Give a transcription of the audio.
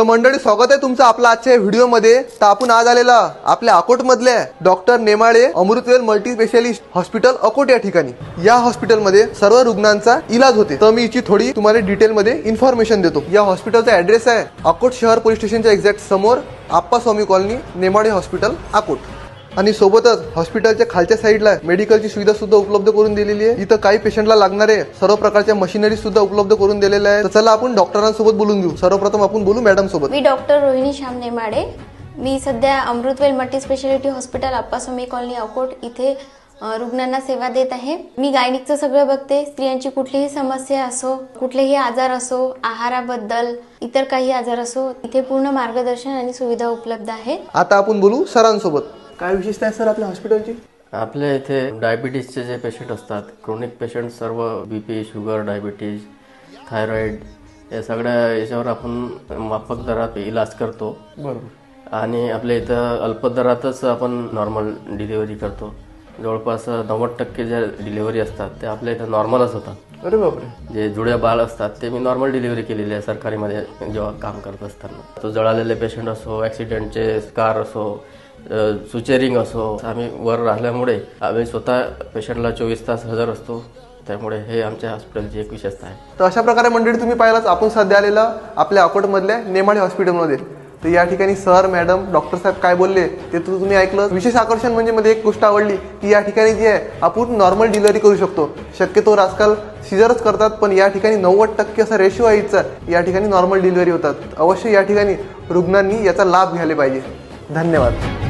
तर मंडळी, स्वागत आहे तुमचं आपल्या आजच्या व्हिडिओमध्ये। तर आपण आज आलेला आपल्या अकोट मधल्या doctor Nemale Amrutvel multi specialist hospital Akot या ठिकाणी। या हॉस्पिटलमध्ये सर्व रुग्णांचा इलाज होते। तर मी याची थोडी तुम्हाला डिटेलमध्ये इन्फॉर्मेशन देतो। या हॉस्पिटलचा ॲड्रेस आहे अकोट शहर पोलीस स्टेशनच्या एक्झॅक्ट समोर आप्पास्वामी कॉलनी, नेमाळे हॉस्पिटल अकोट। आणि सोबतच हॉस्पिटलच्या खालच्या साईडला मेडिकलची सुविधा सुद्धा उपलब्ध करून दिलेली आहे। इथं काही पेशंटला लागणारे सर्व प्रकारच्या मशिनरी सुद्धा उपलब्ध करून दिलेल्या आहे। तर चला आपण डॉक्टरांसोबत बोलून घेऊ। सर्वप्रथम आपण बोलू मॅडम सोबत। मी डॉक्टर रोहिणी श्याम नेमाळे। मी सध्या Amrutvel multi speciality hospital Appaswami colony Akot इथे रुग्णांना सेवा देत आहे। मी गायनिकचं सगळं बघते। स्त्रियांची कुठलीही समस्या असो, कुठलेही आजार असो, आहाराबद्दल इतर काही आजार असो, इथे पूर्ण मार्गदर्शन आणि सुविधा उपलब्ध आहे। आता आपण बोलू सरांसोबत। काय विशेषता आहे सर आपल्या हॉस्पिटलची? आपल्या इथे डायबिटीजचे जे पेशंट असतात, क्रोनिक पेशंट, सर्व बीपी, शुगर, डायबिटीज, थायरॉइड या सगळ्या याच्यावर आपण माफक दरात इलाज करतो। बरोबर। आणि आपल्या इथं अल्प दरातच आपण नॉर्मल डिलिव्हरी करतो। जवळपास 90% ज्या डिलिव्हरी असतात ते आपल्या इथं नॉर्मलच होतात। अरे बापरे। जे जुळ्या बाळ असतात ते मी नॉर्मल डिलिव्हरी केलेली आहे सरकारीमध्ये जेव्हा काम करत असताना। तो जळालेले पेशंट असो, ॲक्सिडेंटचे स्कार असो, सुचेरिंग असो, आम्ही वर राहिल्यामुळे आम्ही स्वतः पेशंटला 24 तास हजर असतो। त्यामुळे हे आमच्या हॉस्पिटलची एक विशेषता आहे। तर अशा प्रकारे मंडळी तुम्ही पाहिलाच आपण सध्या आलेला आपल्या अकोटमधल्या नेमाळे हॉस्पिटलमध्ये। तर या ठिकाणी सर, मॅडम, डॉक्टर साहेब काय बोलले ते तुम्ही ऐकलं। विशेष आकर्षण म्हणजे मला एक गोष्ट आवडली की या ठिकाणी जे आहे आपण नॉर्मल डिलिव्हरी करू शकतो। शक्यतो आजकाल सिझरच करतात, पण या ठिकाणी 90% असा रेशो आहे इथचा, या ठिकाणी नॉर्मल डिलिव्हरी होतात। अवश्य या ठिकाणी रुग्णांनी याचा लाभ घ्यायला पाहिजे। धन्यवाद।